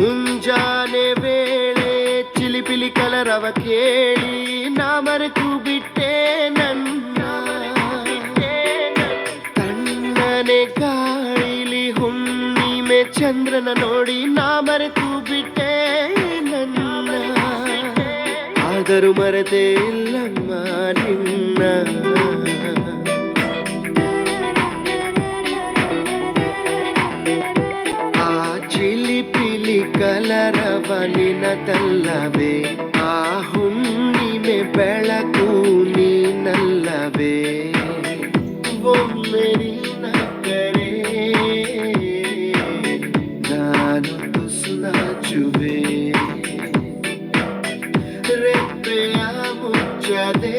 ಮುಂಜಾನೆ ವೇಳೆ ಚಿಲಿಪಿಲಿ ಕಲರವ ಕೇಳಿ ನಾ ಮರೆತು ಬಿಟ್ಟೆ ನನ್ನ ತಣ್ಣನೆ ಗಾಳಿಲಿ ಹುಣ್ಣಿಮೆ ಚಂದ್ರನ ನೋಡಿ ನಾ ಮರೆತು ಬಿಟ್ಟೆ ನನ್ನ ಆದರೂ ಮರೆತೇ ಇಲ್ಲಮ್ಮ ನಿನ್ನ ಕಲರವ ನಿನದಲ್ಲವೇ ಆ ಹುಣ್ಣಿಮೆ ಬೆಳಕು ನೀನಲ್ಲವೇ ಒಮ್ಮೆ ನಿನ್ನ ಕರೆ ನಾನು ತುಸು ನಾಚುವೆ ರೆಪ್ಪೆಯ ಮುಚ್ಚದೆ